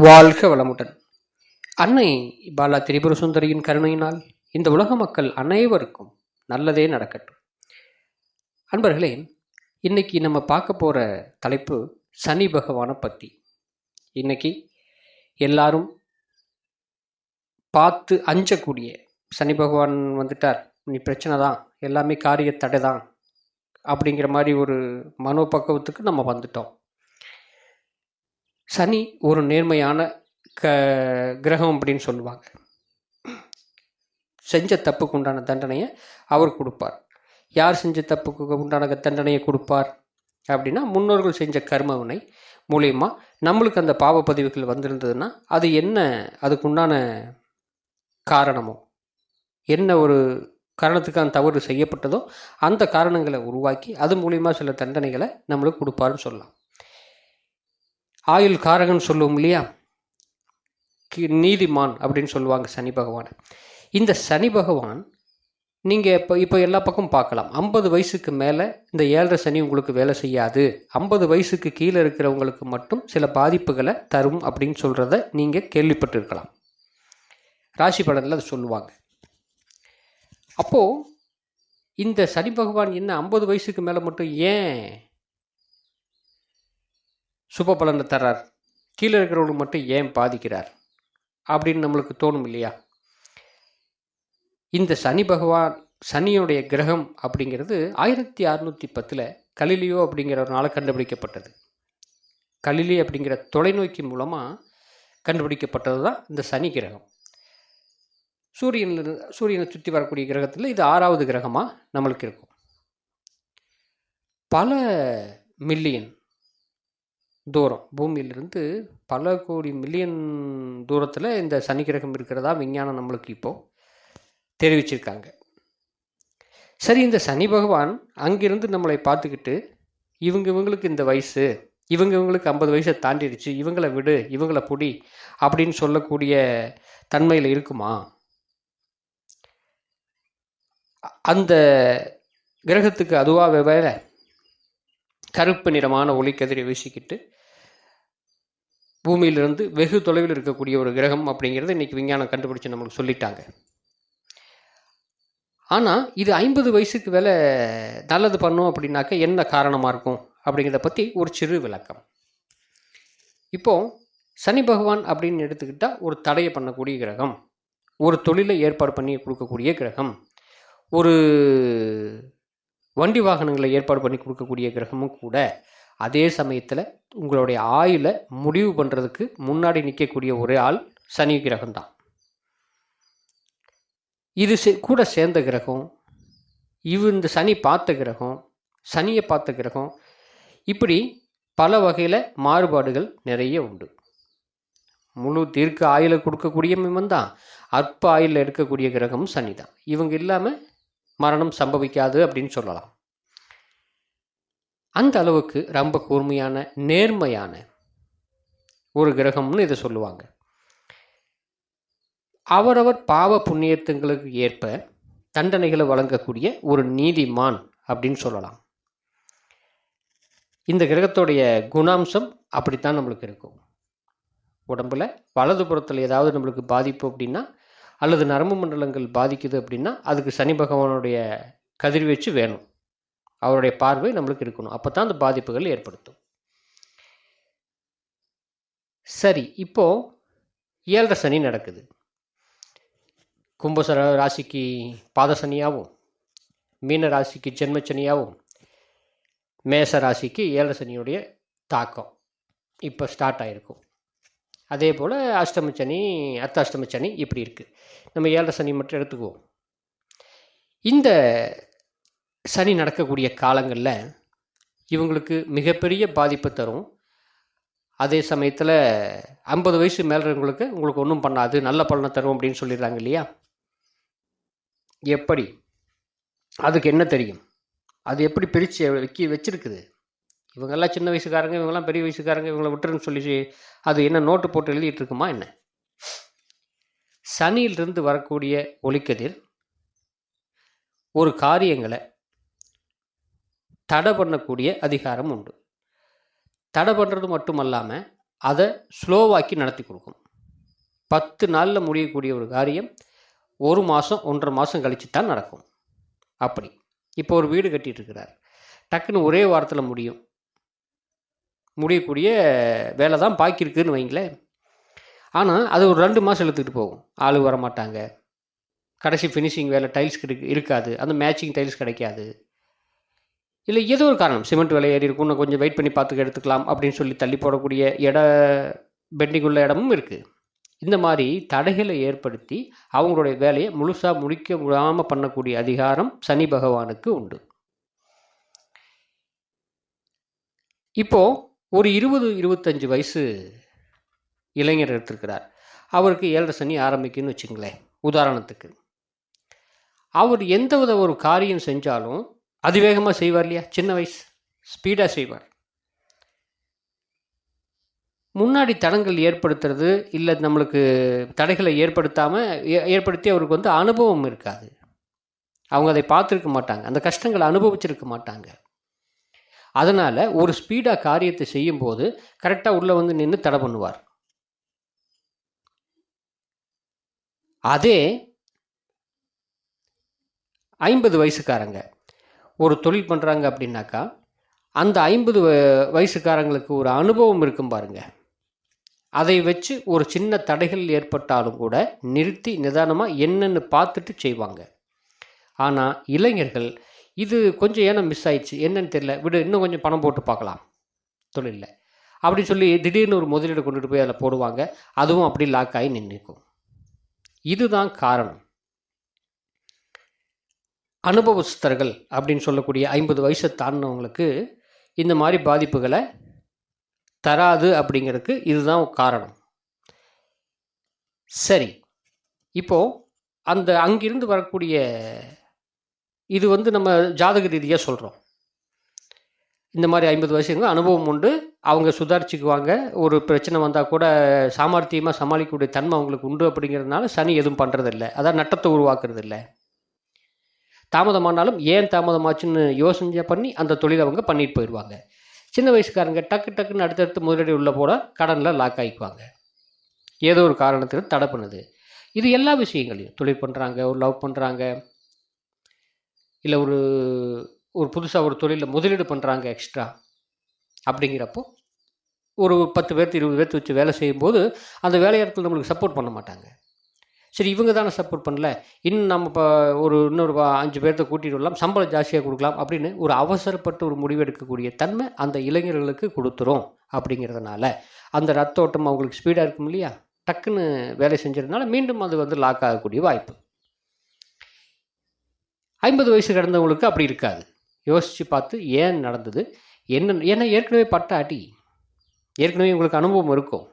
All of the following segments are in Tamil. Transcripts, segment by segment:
வாழ்க வளமுடன். அன்னை பாலா திரிபுர சுந்தரியின் கருணையினால் இந்த உலக மக்கள் அனைவருக்கும் நல்லதே நடக்கட்டும். அன்பர்களே, இன்னைக்கு நம்ம பார்க்க போகிற தலைப்பு சனி பகவானை பற்றி. இன்னைக்கு எல்லாரும் பார்த்து அஞ்சக்கூடிய சனி பகவான் வந்துட்டார், நீ பிரச்சனை தான், எல்லாமே காரிய தடை தான் அப்படிங்கிற மாதிரி ஒரு மனோபக்குவத்துக்கு நம்ம வந்துட்டோம். சனி ஒரு நேர்மையான கிரகம் அப்படின்னு சொல்லுவாங்க. செஞ்ச தப்புக்கு உண்டான தண்டனையை அவர் கொடுப்பார். யார் செஞ்ச தப்புக்கு உண்டான தண்டனையை கொடுப்பார் அப்படின்னா, முன்னோர்கள் செஞ்ச கர்மவினை மூலியமாக நம்மளுக்கு அந்த பாவ பதிவுகள் வந்திருந்ததுன்னா அது என்ன, அதுக்கு உண்டான காரணமோ, என்ன ஒரு காரணத்துக்கான தவறு செய்யப்பட்டதோ அந்த காரணங்களை உருவாக்கி அது மூலியமாக சில தண்டனைகளை நம்மளுக்கு கொடுப்பாருன்னு சொல்லலாம். ஆயுள் காரகன் சொல்லுவோம் இல்லையா, நீதிமான் அப்படின்னு சொல்லுவாங்க சனி பகவான். இந்த சனி பகவான் நீங்கள் இப்போ எல்லா பக்கமும் பார்க்கலாம். 50 வயசுக்கு மேலே இந்த 7.5 சனி உங்களுக்கு வேலை செய்யாது, 50 வயசுக்கு கீழே இருக்கிறவங்களுக்கு மட்டும் சில பாதிப்புகளை தரும் அப்படின்னு சொல்கிறத நீங்கள் கேள்விப்பட்டிருக்கலாம். ராசி பலனில் அதை சொல்லுவாங்க. அப்போது இந்த சனி பகவான் என்ன 50 வயசுக்கு மேலே மட்டும் ஏன் சுப பலனை தர்றார், கீழே இருக்கிறவங்களுக்கு மட்டும் ஏன் பாதிக்கிறார் அப்படின்னு நம்மளுக்கு தோணும் இல்லையா? இந்த சனி பகவான், சனியுடைய கிரகம் அப்படிங்கிறது 1610 கலிலியோ அப்படிங்கிற ஒரு நாளை கண்டுபிடிக்கப்பட்டது. கலிலி அப்படிங்கிற தொலைநோக்கி மூலமாக கண்டுபிடிக்கப்பட்டது தான் இந்த சனி கிரகம். சூரியனை சுற்றி வரக்கூடிய கிரகத்தில் இது 6வது கிரகமாக நம்மளுக்கு இருக்கும். பல மில்லியன் தூரம், பூமியிலிருந்து பல கோடி மில்லியன் தூரத்தில் இந்த சனி கிரகம் இருக்கிறதா விஞ்ஞானம் நம்மளுக்கு இப்போது தெரிவிச்சிருக்காங்க. சரி, இந்த சனி பகவான் அங்கிருந்து நம்மளை பார்த்துக்கிட்டு இவங்களுக்கு இந்த வயசு, இவங்களுக்கு 50 வயசை தாண்டிடுச்சு, இவங்களை விடு, இவங்களை புடி அப்படின்னு சொல்லக்கூடிய தன்மையில் இருக்குமா? அந்த கிரகத்துக்கு அதுவாக வேற கருப்பு நிறமான ஒளிக்கதிரை வீசிக்கிட்டு பூமியிலிருந்து வெகு தொலைவில் இருக்கக்கூடிய ஒரு கிரகம் அப்படிங்கிறது இன்றைக்கி விஞ்ஞானம் கண்டுபிடிச்சு நம்மளுக்கு சொல்லிட்டாங்க. ஆனால் இது 50 வயசுக்கு மேலே நல்லது பண்ணும் அப்படின்னாக்க என்ன காரணமாக இருக்கும் அப்படிங்கிறத பற்றி ஒரு சிறு விளக்கம். இப்போது சனி பகவான் அப்படின்னு எடுத்துக்கிட்டால் ஒரு தடையை பண்ணக்கூடிய கிரகம், ஒரு தொழிலை ஏற்பாடு பண்ணி கொடுக்கக்கூடிய கிரகம், ஒரு வண்டி வாகனங்களை ஏற்பாடு பண்ணி கொடுக்கக்கூடிய கிரகமும் கூட. அதே சமயத்தில் உங்களுடைய ஆயுளை முடிவு பண்ணுறதுக்கு முன்னாடி நிற்கக்கூடிய ஒரே ஆள் சனி கிரகம்தான். இது கூட சேர்ந்த கிரகம், இந்த சனி பார்த்த கிரகம், சனியை பார்த்த கிரகம், இப்படி பல வகையில் மாறுபாடுகள் நிறைய உண்டு. முழு தீர்க்க ஆயுளை கொடுக்கக்கூடியவன் தான், அற்ப ஆயுளில் எடுக்கக்கூடிய கிரகமும் சனி தான். இவங்க இல்லாமல் மரணம் சம்பவிக்காது அப்படின்னு சொல்லலாம். அந்த அளவுக்கு ரொம்ப கூர்மையான நேர்மையான ஒரு கிரகம்னு இதை சொல்லுவாங்க. அவரவர் பாவ புண்ணியத்துங்களுக்கு ஏற்ப தண்டனைகளை வழங்கக்கூடிய ஒரு நீதிமான் அப்படின்னு சொல்லலாம். இந்த கிரகத்துடைய குணாம்சம் அப்படித்தான் நம்மளுக்கு இருக்கும். உடம்புல வலது புறத்தில் ஏதாவது நம்மளுக்கு பாதிப்பு அப்படின்னா, அல்லது நரம்பு மண்டலங்கள் பாதிக்குது அப்படின்னா, அதுக்கு சனி பகவானுடைய கதிர்வீச்சு வேணும், அவருடைய பார்வை நம்மளுக்கு இருக்கணும். அப்போ தான் அந்த பாதிப்புகள் ஏற்படுத்தும். சரி, இப்போது 7.5 சனி நடக்குது. கும்ப ராசிக்கு பாத சனியாகவும், மீன ராசிக்கு ஜென்ம சனியாகவும், மேச ராசிக்கு 7.5 சனியுடைய தாக்கம் இப்போ ஸ்டார்ட் ஆகிருக்கும். அதே போல் அஷ்டம சனி, அர்த்தாஷ்டம சனி இப்படி இருக்குது. நம்ம 7.5 சனி மட்டும் எடுத்துக்குவோம். இந்த சனி நடக்கக்கூடிய காலங்களில் இவங்களுக்கு மிகப்பெரிய பாதிப்பு தரும். அதே சமயத்தில் 50 வயசு மேலே உங்களுக்கு ஒன்றும் பண்ணாது, நல்ல பலனை தரும் அப்படின்னு சொல்லிடுறாங்க இல்லையா? எப்படி? அதுக்கு என்ன தெரியும்? அது எப்படி பிரித்து வச்சிருக்குது? இவங்கெல்லாம் சின்ன வயசுக்காரங்க, இவங்கெல்லாம் பெரிய வயசுக்காரங்க, இவங்களை விட்டுருன்னு சொல்லி அது என்ன நோட்டு போட்டு எழுதிட்டு இருக்குமா என்ன? சனியிலிருந்து வரக்கூடிய ஒளிக்கதிர் ஒரு காரியங்களை தடை பண்ணக்கூடிய அதிகாரம் உண்டு. தடை பண்ணுறது மட்டும் அல்லாமல் அதை ஸ்லோவாக்கி நடத்தி கொடுக்கும். 10 நாளில் முடியக்கூடிய ஒரு காரியம் 1 மாதம் 1.5 மாதம் கழித்து தான் நடக்கும். அப்படி இப்போ ஒரு வீடு கட்டிகிட்டு இருக்கிறார், டக்குன்னு ஒரே வாரத்தில் முடியக்கூடிய வேலை தான் பாக்கி இருக்குதுன்னு வைங்களேன். ஆனால் அது ஒரு 2 மாதம் இழுத்துக்கிட்டு போகும். ஆள் வர மாட்டாங்க, கடைசி ஃபினிஷிங் வேலை டைல்ஸ் இருக்காது, அந்த மேட்சிங் டைல்ஸ் கிடைக்காது, இல்லை ஏதோ ஒரு காரணம் சிமெண்ட் விலை ஏறி இருக்கும், இன்னும் கொஞ்சம் வெயிட் பண்ணி பார்த்துக்க எடுத்துக்கலாம் அப்படின்னு சொல்லி தள்ளி போடக்கூடிய பெண்டிங் உள்ள இடமும் இருக்குது. இந்த மாதிரி தடைகளை ஏற்படுத்தி அவங்களுடைய வேலையை முழுசாக முடிக்க முடியாமல் பண்ணக்கூடிய அதிகாரம் சனி பகவானுக்கு உண்டு. இப்போது ஒரு 20-25 வயசு இளைஞர் எடுத்திருக்கிறார், அவருக்கு 7.5 சனி ஆரம்பிக்குன்னு வச்சுங்களேன். உதாரணத்துக்கு அவர் எந்த ஒரு காரியம் செஞ்சாலும் அதிவேகமாக செய்வார் இல்லையா, சின்ன வயசு ஸ்பீடாக செய்வார். முன்னாடி தடங்கள் ஏற்படுத்துறது இல்லை, நம்மளுக்கு தடைகளை ஏற்படுத்தி அவருக்கு வந்து அனுபவம் இருக்காது, அவங்க அதை பார்த்துருக்க மாட்டாங்க, அந்த கஷ்டங்களை அனுபவிச்சிருக்க மாட்டாங்க. அதனால் ஒரு ஸ்பீடாக காரியத்தை செய்யும்போது கரெக்டாக உள்ளே வந்து நின்று தடை பண்ணுவார். அதே 50 வயசுக்காரங்க ஒரு தொழில் பண்ணுறாங்க அப்படின்னாக்கா, அந்த 50 வயசுக்காரங்களுக்கு ஒரு அனுபவம் இருக்கும் பாருங்க, அதை வச்சு ஒரு சின்ன தடைகள் ஏற்பட்டாலும் கூட நிறுத்தி நிதானமாக என்னென்னு பார்த்துட்டு செய்வாங்க. ஆனால் இளைஞர்கள் இது கொஞ்சம் ஏன்னா மிஸ் ஆயிடுச்சு, என்னன்னு தெரியல, விடு இன்னும் கொஞ்சம் பணம் போட்டு பார்க்கலாம் தொழிலில் அப்படின்னு சொல்லி திடீர்னு ஒரு முதலீடு கொண்டுட்டு போய் அதில் போடுவாங்க, அதுவும் அப்படி லாக் ஆகி நின்றுக்கும். இதுதான் காரணம். அனுபவஸ்தர்கள் அப்படின்னு சொல்லக்கூடிய 50 வயசை தாண்டினவங்களுக்கு இந்த மாதிரி பாதிப்புகளை தராது அப்படிங்கிறதுக்கு இதுதான் காரணம். சரி, இப்போது அந்த அங்கிருந்து வரக்கூடிய இது வந்து நம்ம ஜாதக ரீதியாக சொல்கிறோம். இந்த மாதிரி 50 வயசுங்க அனுபவம் உண்டு, அவங்க சுதாரிச்சுக்குவாங்க, ஒரு பிரச்சனை வந்தால் கூட சாமர்த்தியமாக சமாளிக்கக்கூடிய தன்மை அவங்களுக்கு உண்டு. அப்படிங்கிறதுனால சனி எதுவும் பண்ணுறதில்ல, அதான் நட்டத்தை உருவாக்குறது இல்லை. தாமதமானாலும் ஏன் தாமதமாச்சுன்னு யோசனை பண்ணி அந்த தொழிலை அவங்க பண்ணிட்டு போயிடுவாங்க. சின்ன வயசுக்காரங்க டக்குன்னு அடுத்தடுத்து முதலீடு உள்ள போட கடனில் லாக் ஆகிக்குவாங்க, ஏதோ ஒரு காரணத்தில் தடை பண்ணுது. இது எல்லா விஷயங்களையும் தொழில் பண்ணுறாங்க, ஒரு லவ் பண்ணுறாங்க, இல்லை ஒரு புதுசாக ஒரு தொழிலில் முதலீடு பண்ணுறாங்க எக்ஸ்ட்ரா. அப்படிங்கிறப்போ ஒரு 10 பேர்த்து 20 பேர்த்து வச்சு வேலை செய்யும்போது அந்த வேலையாட்கள் நம்மளுக்கு சப்போர்ட் பண்ண மாட்டாங்க. சரி, இவங்க தானே சப்போர்ட் பண்ணல, இன்னும் நம்ம இப்போ இன்னொரு 5 பேர்த்த கூட்டிகிட்டு வரலாம், சம்பளம் ஜாஸ்தியாக கொடுக்கலாம் அப்படின்னு ஒரு அவசரப்பட்டு ஒரு முடிவெடுக்கக்கூடிய தன்மை அந்த இளைஞர்களுக்கு கொடுத்துரும். அப்படிங்கிறதுனால அந்த ரத்தோட்டம் அவங்களுக்கு ஸ்பீடாக இருக்கும் இல்லையா, டக்குன்னு வேலை செஞ்சதுனால மீண்டும் அது வந்து லாக் ஆகக்கூடிய வாய்ப்பு. 50 வயசு கடந்தவங்களுக்கு அப்படி இருக்காது. யோசித்து பார்த்து ஏன் நடந்தது என்ன, ஏன்னா ஏற்கனவே பட்ட அடி, ஏற்கனவே உங்களுக்கு அனுபவம் இருக்கும்.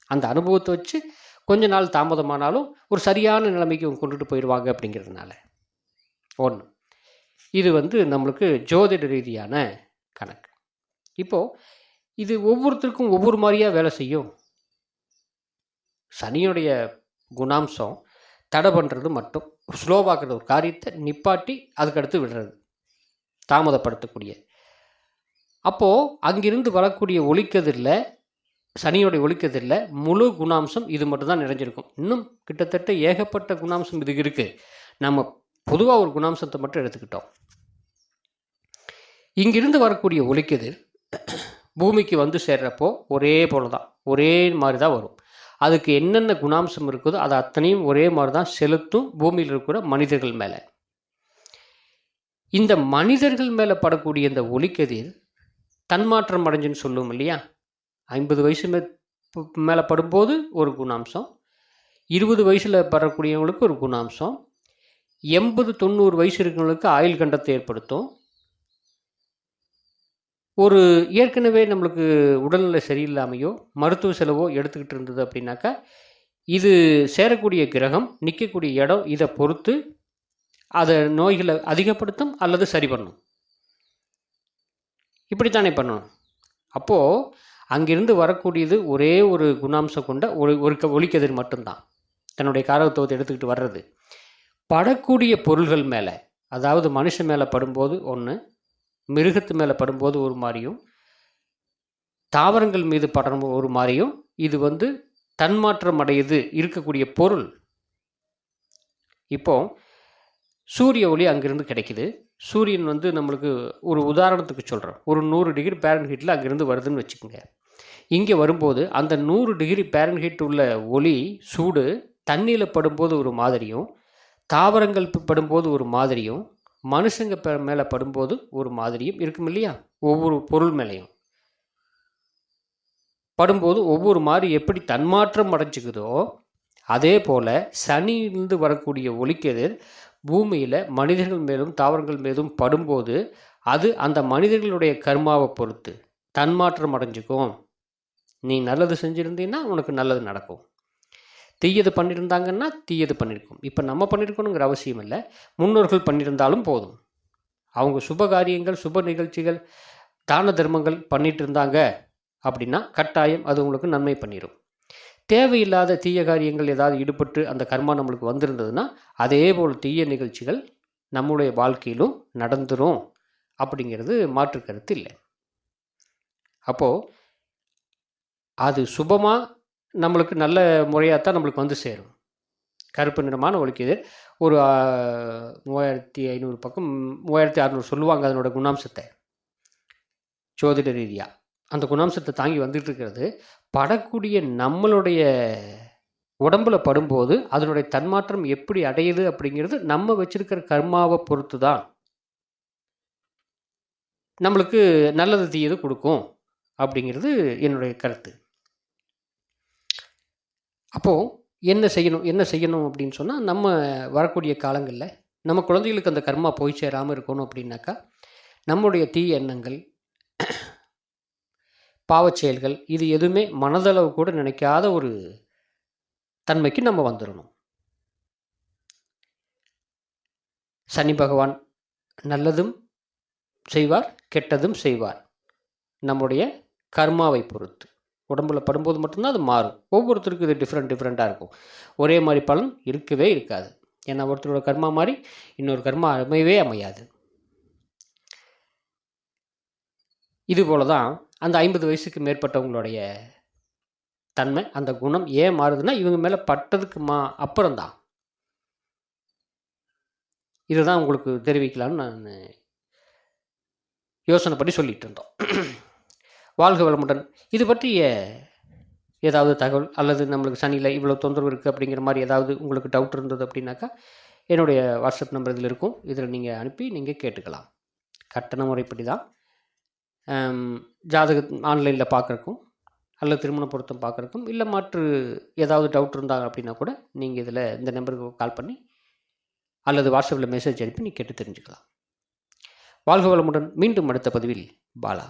அந்த அனுபவத்தை வச்சு கொஞ்ச நாள் தாமதமானாலும் ஒரு சரியான நிலைமைக்கு கொண்டுட்டு போயிடுவாங்க. அப்படிங்கிறதுனால ஒன்று இது வந்து நம்மளுக்கு ஜோதிட ரீதியான கணக்கு. இப்போது இது ஒவ்வொருத்தருக்கும் ஒவ்வொரு மாதிரியாக வேலை செய்யும். சனியுடைய குணாம்சம் தடை பண்ணுறது மட்டும், ஸ்லோவாக்குறது, ஒரு காரியத்தை நிப்பாட்டி அதுக்கடுத்து விடுறது, தாமதப்படுத்தக்கூடிய. அப்போது அங்கிருந்து வரக்கூடிய ஒளிக்கதிரில், சனியோடைய ஒளிக்கதிரில் முழு குணாம்சம் இது மட்டும்தான் நிறைஞ்சிருக்கும். இன்னும் கிட்டத்தட்ட ஏகப்பட்ட குணாம்சம் இதுக்கு இருக்குது. நம்ம பொதுவாக ஒரு குணாம்சத்தை மட்டும் எடுத்துக்கிட்டோம். இங்கிருந்து வரக்கூடிய ஒளிக்கதிர் பூமிக்கு வந்து சேர்றப்போ ஒரே போல தான், ஒரே மாதிரி தான் வரும். அதுக்கு என்னென்ன குணாம்சம் இருக்குதோ அதை அத்தனையும் ஒரே மாதிரி தான் செலுத்தும் பூமியில் இருக்கிற மனிதர்கள் மேலே. இந்த மனிதர்கள் மேலே படக்கூடிய இந்த ஒளிக்கதிர் தன்மாற்றம் அடைஞ்சுன்னு சொல்லுவோம் இல்லையா, 50 வயசு மேலே படும்போது ஒரு குணாம்சம், 20 வயசில் படக்கூடியவங்களுக்கு ஒரு குணாம்சம், 80-90 வயசு இருக்கிறவங்களுக்கு ஆயுள் கண்டத்தை ஏற்படுத்தும். ஒரு ஏற்கனவே நம்மளுக்கு உடல்நிலை சரியில்லாமையோ மருத்துவ செலவோ எடுத்துக்கிட்டு இருந்தது அப்படின்னாக்கா, இது சேரக்கூடிய கிரகம் நிற்கக்கூடிய இடம் இதை பொறுத்து அதை நோய்களை அதிகப்படுத்தும் அல்லது சரி பண்ணும். இப்படித்தானே பண்ணணும். அப்போது அங்கிருந்து வரக்கூடியது ஒரே ஒரு குணாம்சம் கொண்ட ஒரு ஒளிக்கதிர் மட்டும்தான் தன்னுடைய காரகத்துவத்தை எடுத்துக்கிட்டு வர்றது. படக்கூடிய பொருள்கள் மேலே, அதாவது மனுஷன் மேலே படும்போது ஒன்று, மிருகத்து மேலே படும்போது ஒரு மாதிரியும், தாவரங்கள் மீது படம் ஒரு மாதிரியும், இது வந்து தன்மாற்றம் அடையுது இருக்கக்கூடிய பொருள். இப்போ சூரிய ஒளி அங்கிருந்து கிடைக்குது. சூரியன் வந்து நம்மளுக்கு ஒரு உதாரணத்துக்கு சொல்கிறேன், ஒரு 100 டிகிரி பேரன்ஹீட்டில் அங்கேருந்து வருதுன்னு வச்சுக்கோங்க. இங்கே வரும்போது அந்த 100 டிகிரி பேரன்ஹீட் உள்ள ஒளி சூடு தண்ணியில் படும்போது ஒரு மாதிரியும், தாவரங்கள் படும்போது ஒரு மாதிரியும், மனுஷங்க மேலே படும்போது ஒரு மாதிரியும் இருக்கும் இல்லையா? ஒவ்வொரு பொருள் மேலேயும் படும்போது ஒவ்வொரு மாதிரி எப்படி தன்மாற்றம் அடைஞ்சிக்குதோ, அதே போல் சனியிலிருந்து வரக்கூடிய ஒளிக்கதிர் பூமியில் மனிதர்கள் மேலும் தாவரங்கள் மீதும் படும்போது அது அந்த மனிதர்களுடைய கர்மாவை பொறுத்து தன்மாற்றம் அடைஞ்சிக்கும். நீ நல்லது செஞ்சுருந்தீங்கன்னா உனக்கு நல்லது நடக்கும், தீயது பண்ணியிருந்தாங்கன்னா தீயது பண்ணியிருக்கும். இப்போ நம்ம பண்ணியிருக்கணுங்கிற அவசியம் இல்லை, முன்னோர்கள் பண்ணியிருந்தாலும் போதும். அவங்க சுப காரியங்கள், சுப நிகழ்ச்சிகள், தான தர்மங்கள் பண்ணிட்டு இருந்தாங்க அப்படின்னா கட்டாயம் அது உங்களுக்கு நன்மை பண்ணிடும். தேவையில்லாத தீய காரியங்கள் ஏதாவது ஈடுபட்டு அந்த கர்மா நம்மளுக்கு வந்திருந்ததுன்னா அதே போல் தீய நிகழ்ச்சிகள் நம்முடைய வாழ்க்கையிலும் நடந்துரும் அப்படிங்கிறது மாற்று கருத்து இல்லை. அப்போது அது சுபமாக நம்மளுக்கு நல்ல முறையாகத்தான் நம்மளுக்கு வந்து சேரும். கருப்பு நிறமான ஒலிக்குது ஒரு 3500 பக்கம் 3600 சொல்லுவாங்க அதனோட குணாம்சத்தை ஜோதிட ரீதியாக. அந்த குணாம்சத்தை தாங்கி வந்துட்டு இருக்கிறது படக்கூடிய நம்மளுடைய உடம்புல படும்போது அதனுடைய தன்மாற்றம் எப்படி அடையுது அப்படிங்கிறது நம்ம வச்சிருக்கிற கர்மாவை பொறுத்து தான் நம்மளுக்கு நல்லது தீயது கொடுக்கும் அப்படிங்கிறது என்னுடைய கருத்து. அப்போது என்ன செய்யணும் அப்படின்னு சொன்னால், நம்ம வரக்கூடிய காலங்களில் நம்ம குழந்தைகளுக்கு அந்த கர்மா போய் சேராமல் இருக்கணும் அப்படின்னாக்கா, நம்முடைய தீய எண்ணங்கள், பாவச் செயல்கள் இது எதுவுமே மனதளவு கூட நினைக்காத ஒரு தன்மைக்கு நம்ம வந்துடணும். சனி பகவான் நல்லதும் செய்வார், கெட்டதும் செய்வார். நம்முடைய கர்மாவை பொறுத்து உடம்புல படும்போது மட்டும்தான் அது மாறும். ஒவ்வொருத்தருக்கும் இது டிஃப்ரெண்ட்டாக இருக்கும். ஒரே மாதிரி பலன் இருக்கவே இருக்காது. ஏன்னா ஒருத்தரோட கர்மா மாதிரி இன்னொரு கர்மா அமையவே அமையாது. இதுபோல தான் அந்த 50 வயசுக்கு மேற்பட்டவங்களுடைய தன்மை, அந்த குணம் ஏன் மாறுதுன்னா இவங்க மேலே பட்டதுக்கு அப்புறம்தான். இதுதான் உங்களுக்கு தெரிவிக்கலான்னு நான் யோசனை பண்ணி சொல்லிகிட்டு இருந்தோம். வாழ்க வளமுடன். இது பற்றிய ஏதாவது தகவல் அல்லது நம்மளுக்கு சனியில் இவ்வளோ தொந்தரவு இருக்குது அப்படிங்கிற மாதிரி ஏதாவது உங்களுக்கு டவுட் இருந்தது அப்படின்னாக்கா என்னுடைய வாட்ஸ்அப் நம்பர் இதில் இருக்கும். இதில் நீங்கள் அனுப்பி நீங்கள் கேட்டுக்கலாம். கட்டண முறைப்படி தான். ஜாதகம் ஆன்லைனில் பார்க்குறக்கும் அல்லது திருமண பொருத்தம் பார்க்குறக்கும் இல்லை மாற்று ஏதாவது டவுட் இருந்தாங்க அப்படின்னா கூட நீங்கள் இதில் இந்த நம்பருக்கு கால் பண்ணி அல்லது வாட்ஸ்அப்பில் மெசேஜ் அனுப்பி நீங்கள் கேட்டு தெரிஞ்சுக்கலாம். வாழ்க வளமுடன். மீண்டும் அடுத்த பதிவில் பாலா.